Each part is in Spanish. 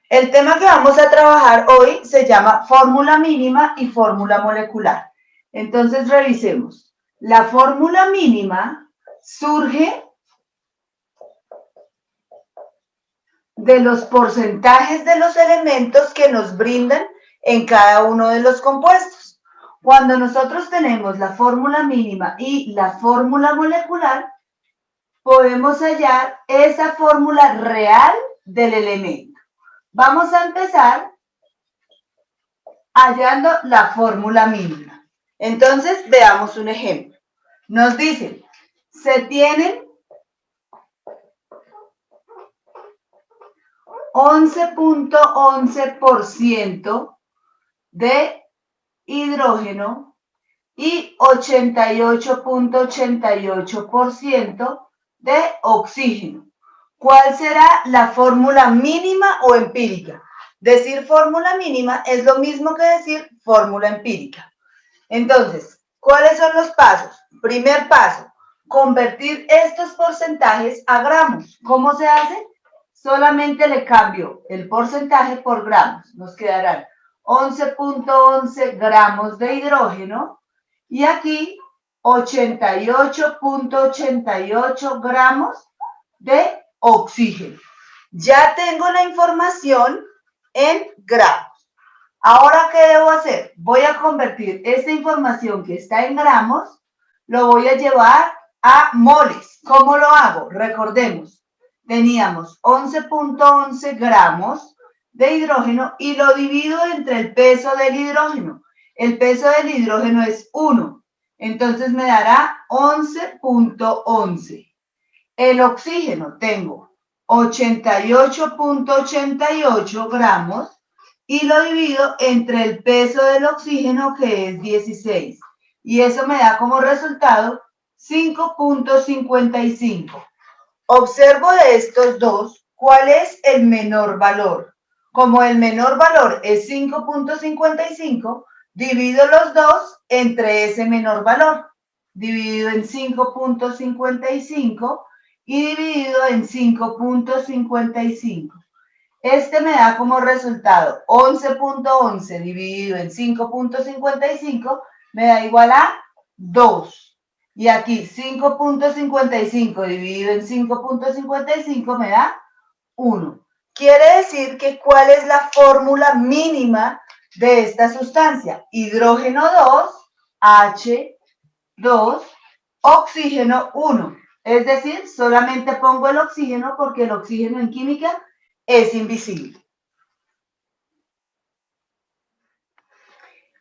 El tema que vamos a trabajar hoy se llama fórmula mínima y fórmula molecular. Entonces revisemos. La fórmula mínima surge de los porcentajes de los elementos que nos brindan en cada uno de los compuestos. Cuando nosotros tenemos la fórmula mínima y la fórmula molecular, podemos hallar esa fórmula real del elemento. Vamos a empezar hallando la fórmula mínima. Entonces, veamos un ejemplo. Nos dicen, se tienen 11.11% de hidrógeno y 88.88% de oxígeno. ¿Cuál será la fórmula mínima o empírica? Decir fórmula mínima es lo mismo que decir fórmula empírica. Entonces, ¿cuáles son los pasos? Primer paso, convertir estos porcentajes a gramos. ¿Cómo se hace? Solamente le cambio el porcentaje por gramos. Nos quedarán 11.11 gramos de hidrógeno y aquí 88.88 gramos de oxígeno. Ya tengo la información en gramos. Ahora, ¿qué debo hacer? Voy a convertir esta información que está en gramos, lo voy a llevar a moles. ¿Cómo lo hago? Recordemos, teníamos 11.11 gramos de hidrógeno y lo divido entre el peso del hidrógeno. El peso del hidrógeno es 1, entonces me dará 11.11. El oxígeno tengo 88.88 gramos y lo divido entre el peso del oxígeno, que es 16. Y eso me da como resultado 5.55. Observo de estos dos cuál es el menor valor. Como el menor valor es 5.55, divido los dos entre ese menor valor. Dividido en 5.55 y dividido en 5.55. Este me da como resultado 11.11 dividido en 5.55 me da igual a 2. Y aquí 5.55 dividido en 5.55 me da 1. Quiere decir que ¿cuál es la fórmula mínima de esta sustancia? Hidrógeno 2, H2, oxígeno 1. Es decir, solamente pongo el oxígeno porque el oxígeno en química es invisible.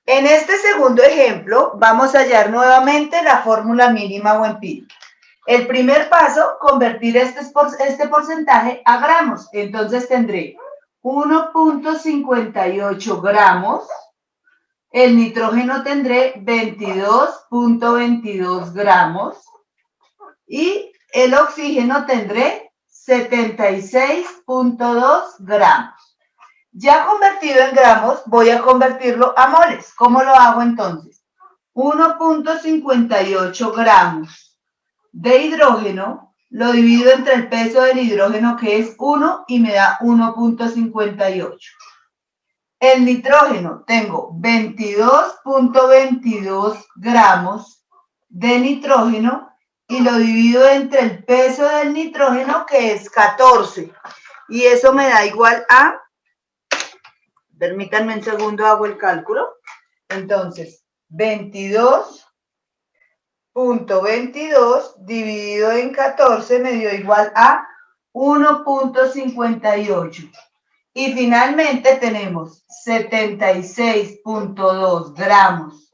En este segundo ejemplo, vamos a hallar nuevamente la fórmula mínima o empírica. El primer paso, convertir este porcentaje a gramos. Entonces tendré 1.58 gramos. El nitrógeno tendré 22.22 gramos. Y el oxígeno tendré 76.2 gramos. Ya convertido en gramos, voy a convertirlo a moles. ¿Cómo lo hago entonces? 1.58 gramos de hidrógeno, lo divido entre el peso del hidrógeno, que es 1, y me da 1.58. El nitrógeno, tengo 22.22 gramos de nitrógeno, y lo divido entre el peso del nitrógeno, que es 14. Y eso me da igual a, permítanme un segundo, hago el cálculo. Entonces, 22.22 dividido en 14 me dio igual a 1.58. Y finalmente tenemos 76.2 gramos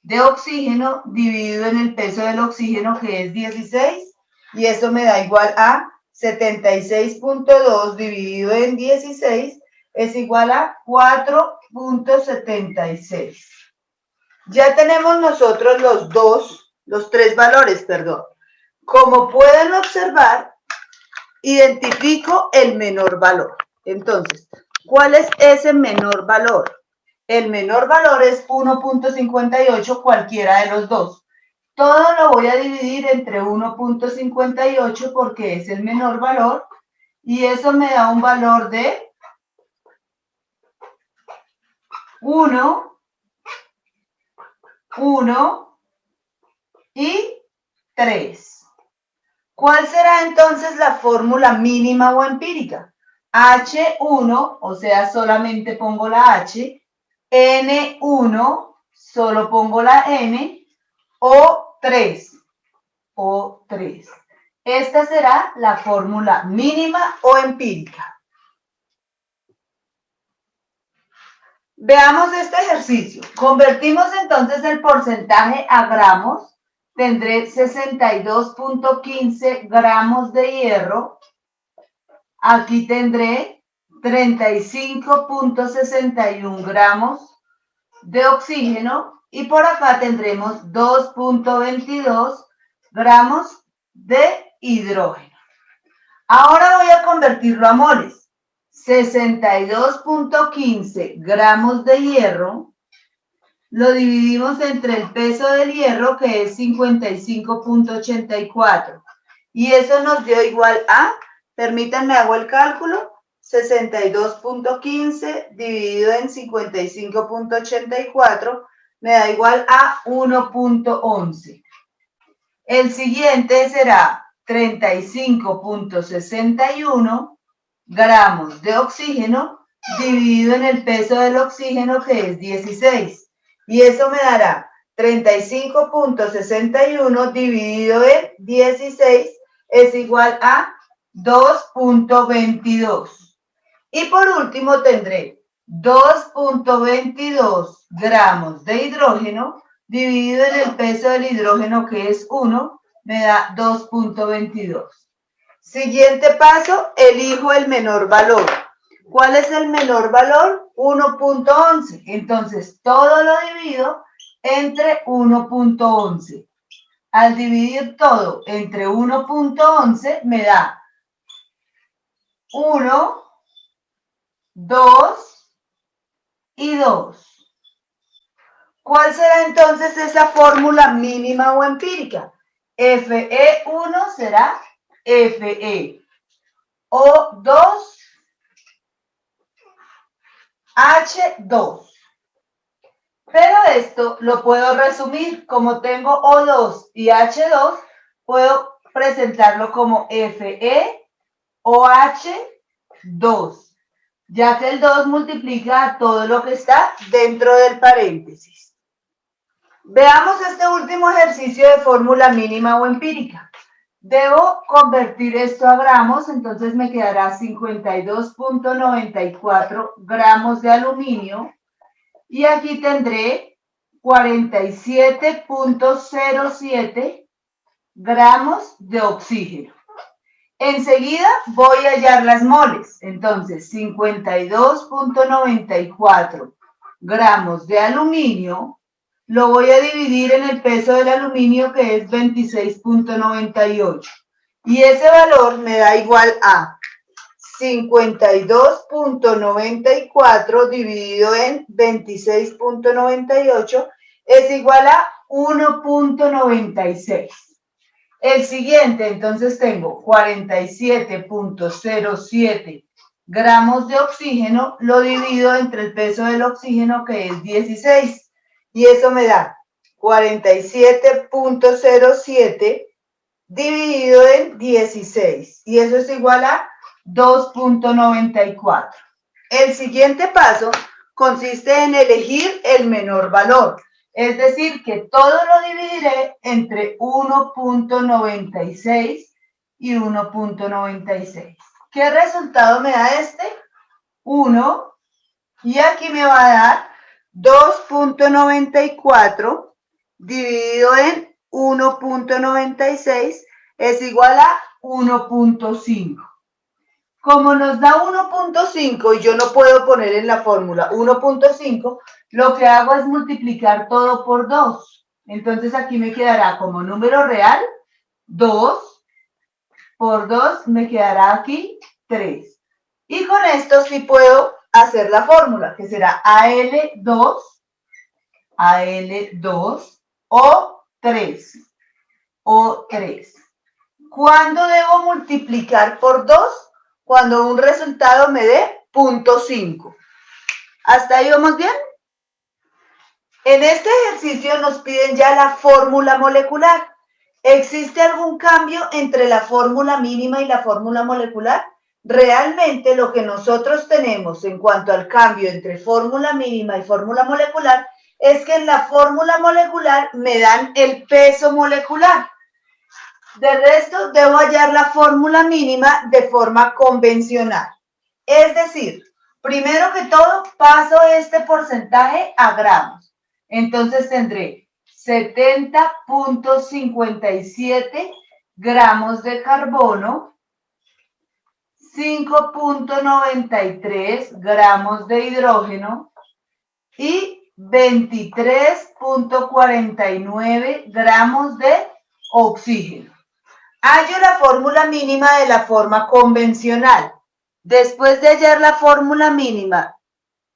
de oxígeno dividido en el peso del oxígeno, que es 16, y eso me da igual a 76.2 dividido en 16 es igual a 4.76. Ya tenemos nosotros los tres valores, perdón. Como pueden observar, identifico el menor valor. Entonces, ¿cuál es ese menor valor? El menor valor es 1.58, cualquiera de los dos. Todo lo voy a dividir entre 1.58 porque es el menor valor y eso me da un valor de 1, 1 y 3. ¿Cuál será entonces la fórmula mínima o empírica? H1, o sea, solamente pongo la H, N1, solo pongo la N, O3, O3. Esta será la fórmula mínima o empírica. Veamos este ejercicio. Convertimos entonces el porcentaje a gramos. Tendré 62.15 gramos de hierro. Aquí tendré 35.61 gramos de oxígeno. Y por acá tendremos 2.22 gramos de hidrógeno. Ahora voy a convertirlo a moles. 62.15 gramos de hierro lo dividimos entre el peso del hierro, que es 55.84. Y eso nos dio igual a, permítanme hago el cálculo, 62.15 dividido en 55.84 me da igual a 1.11. El siguiente será 35.61 gramos de oxígeno dividido en el peso del oxígeno, que es 16. Y eso me dará 35.61 dividido en 16 es igual a 2.22. Y por último tendré 2.22 gramos de hidrógeno dividido en el peso del hidrógeno, que es 1, me da 2.22. Siguiente paso, elijo el menor valor. ¿Cuál es el menor valor? 1.11. Entonces, todo lo divido entre 1.11. Al dividir todo entre 1.11 me da 1, 2 y 2. ¿Cuál será entonces esa fórmula mínima o empírica? Fe1 será Fe. O2, H2. Pero esto lo puedo resumir. Como tengo O2 y H2, puedo presentarlo como Fe OH2, ya que el 2 multiplica a todo lo que está dentro del paréntesis. Veamos este último ejercicio de fórmula mínima o empírica. Debo convertir esto a gramos, entonces me quedará 52.94 gramos de aluminio. Y aquí tendré 47.07 gramos de oxígeno. Enseguida voy a hallar las moles. Entonces, 52.94 gramos de aluminio lo voy a dividir en el peso del aluminio, que es 26.98. Y ese valor me da igual a 52.94 dividido en 26.98 es igual a 1.96. El siguiente, entonces tengo 47.07 gramos de oxígeno, lo divido entre el peso del oxígeno, que es 16. Y eso me da 47.07 dividido en 16. Y eso es igual a 2.94. El siguiente paso consiste en elegir el menor valor. Es decir, que todo lo dividiré entre 1.96 y 1.96. ¿Qué resultado me da este? 1. Y aquí me va a dar 2.94 dividido en 1.96 es igual a 1.5. Como nos da 1.5 y yo no puedo poner en la fórmula 1.5, lo que hago es multiplicar todo por 2. Entonces aquí me quedará como número real 2 por 2 me quedará aquí 3. Y con esto sí puedo hacer la fórmula, que será Al2, O3, O3. ¿Cuándo debo multiplicar por 2? Cuando un resultado me dé 0.5. ¿Hasta ahí vamos bien? En este ejercicio nos piden ya la fórmula molecular. ¿Existe algún cambio entre la fórmula mínima y la fórmula molecular? Realmente lo que nosotros tenemos en cuanto al cambio entre fórmula mínima y fórmula molecular es que en la fórmula molecular me dan el peso molecular. De resto, debo hallar la fórmula mínima de forma convencional. Es decir, primero que todo, paso este porcentaje a gramos. Entonces tendré 70.57 gramos de carbono, 5.93 gramos de hidrógeno y 23.49 gramos de oxígeno. Hallo la fórmula mínima de la forma convencional. Después de hallar la fórmula mínima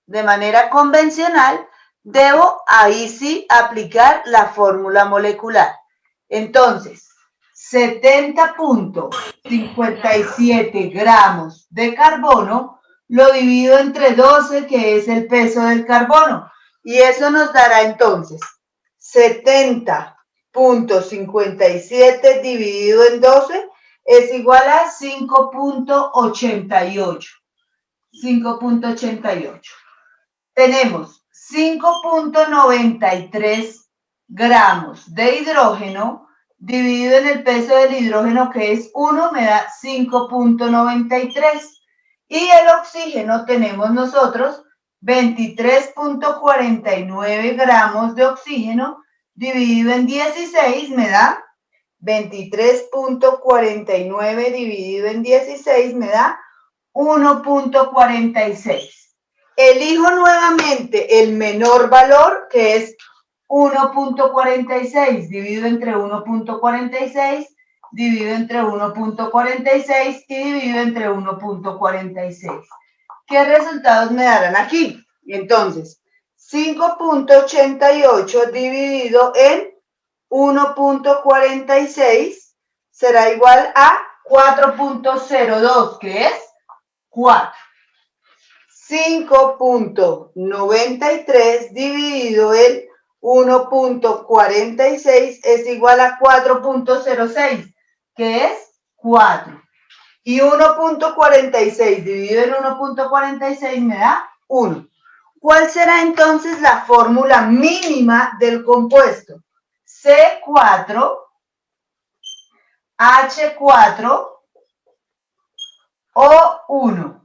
de manera convencional, debo ahí sí aplicar la fórmula molecular. Entonces, 70.57 gramos de carbono lo divido entre 12, que es el peso del carbono. Y eso nos dará entonces 70.57 dividido en 12 es igual a 5.88. 5.88. Tenemos 5.93 gramos de hidrógeno dividido en el peso del hidrógeno, que es 1, me da 5.93. Y el oxígeno tenemos nosotros 23.49 gramos de oxígeno dividido en 16 me da 23.49 dividido en 16 me da 1.46. Elijo nuevamente el menor valor, que es 1.46, dividido entre 1.46, dividido entre 1.46 y dividido entre 1.46. ¿Qué resultados me darán aquí? Entonces, 5.88 dividido en 1.46 será igual a 4.02, que es 4. 5.93 dividido en 1.46 es igual a 4.06, que es 4. Y 1.46 dividido en 1.46 me da 1. ¿Cuál será entonces la fórmula mínima del compuesto? C4, H4, O1.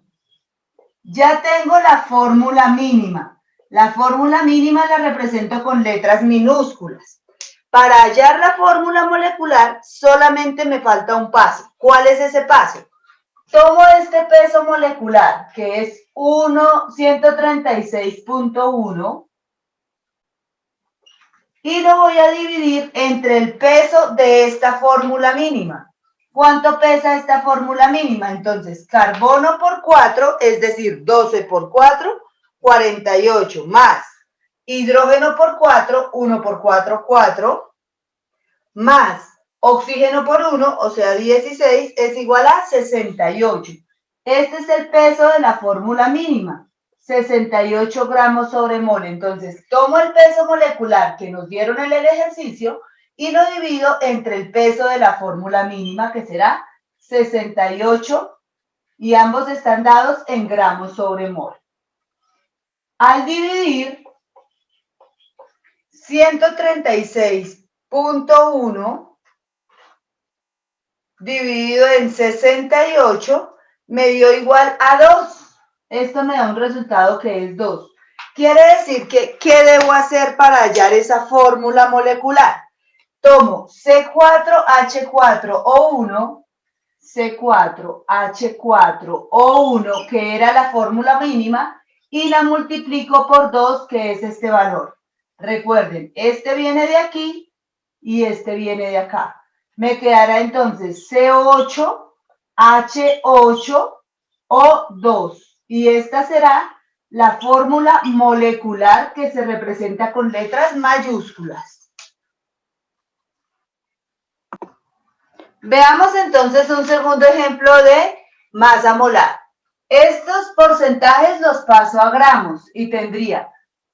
Ya tengo la fórmula mínima. La fórmula mínima la represento con letras minúsculas. Para hallar la fórmula molecular solamente me falta un paso. ¿Cuál es ese paso? Tomo este peso molecular, que es 136.1, y lo voy a dividir entre el peso de esta fórmula mínima. ¿Cuánto pesa esta fórmula mínima? Entonces, carbono por 4, es decir, 12 por 4, 48, más hidrógeno por 4, 1 por 4, 4, más oxígeno por 1, o sea, 16, es igual a 68. Este es el peso de la fórmula mínima, 68 gramos sobre mol. Entonces, tomo el peso molecular que nos dieron en el ejercicio y lo divido entre el peso de la fórmula mínima, que será 68, y ambos están dados en gramos sobre mol. Al dividir 136.1 dividido en 68 me dio igual a 2. Esto me da un resultado que es 2. Quiere decir que, ¿qué debo hacer para hallar esa fórmula molecular? Tomo C4H4O1, C4H4O1, que era la fórmula mínima, y la multiplico por 2, que es este valor. Recuerden, este viene de aquí y este viene de acá. Me quedará entonces C8H8O2. Y esta será la fórmula molecular que se representa con letras mayúsculas. Veamos entonces un segundo ejemplo de masa molar. Estos porcentajes los paso a gramos y tendría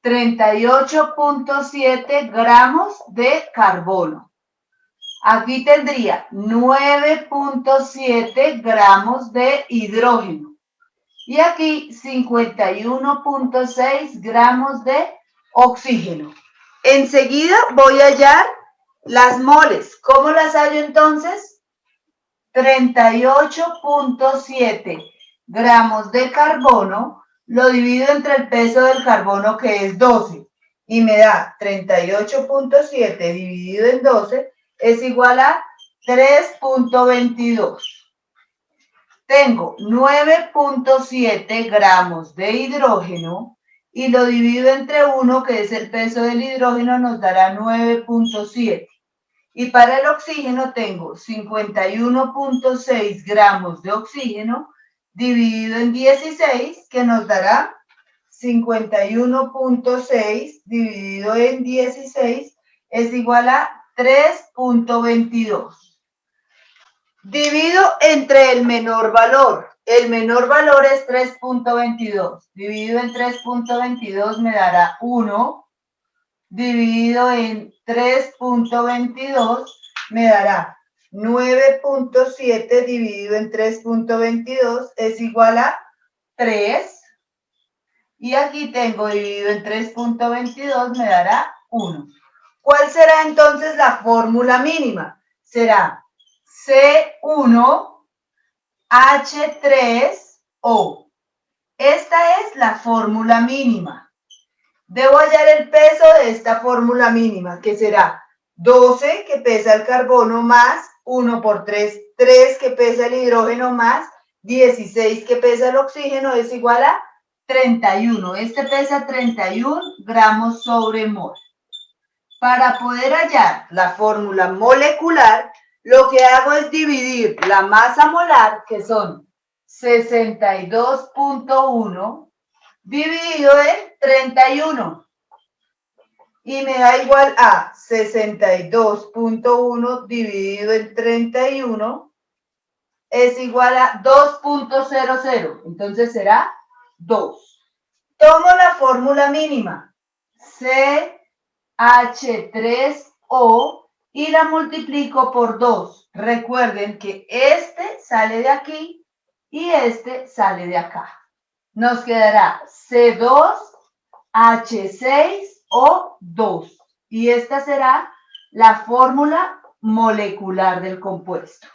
38.7 gramos de carbono. Aquí tendría 9.7 gramos de hidrógeno. Y aquí 51.6 gramos de oxígeno. Enseguida voy a hallar las moles. ¿Cómo las hallo entonces? 38.7 gramos de carbono lo divido entre el peso del carbono, que es 12, y me da 38.7 dividido en 12 es igual a 3.22. Tengo 9.7 gramos de hidrógeno y lo divido entre 1, que es el peso del hidrógeno, nos dará 9.7. Y para el oxígeno tengo 51.6 gramos de oxígeno dividido en 16, que nos dará 51.6 dividido en 16 es igual a 3.22. Divido entre el menor valor. El menor valor es 3.22. Dividido en 3.22 me dará 1. Dividido en 3.22 me dará 9.7 dividido en 3.22 es igual a 3. Y aquí tengo dividido en 3.22 me dará 1. ¿Cuál será entonces la fórmula mínima? Será C1H3O. Esta es la fórmula mínima. Debo hallar el peso de esta fórmula mínima, que será 12 que pesa el carbono más 1 por 3, 3 que pesa el hidrógeno más 16 que pesa el oxígeno es igual a 31. Este pesa 31 gramos sobre mol. Para poder hallar la fórmula molecular, lo que hago es dividir la masa molar, que son 62.1, dividido en 31. Y me da igual a 62.1 dividido en 31 es igual a 2.00. Entonces será 2. Tomo la fórmula mínima, CH3O, y la multiplico por 2. Recuerden que este sale de aquí y este sale de acá. Nos quedará C2H6O2. Y esta será la fórmula molecular del compuesto.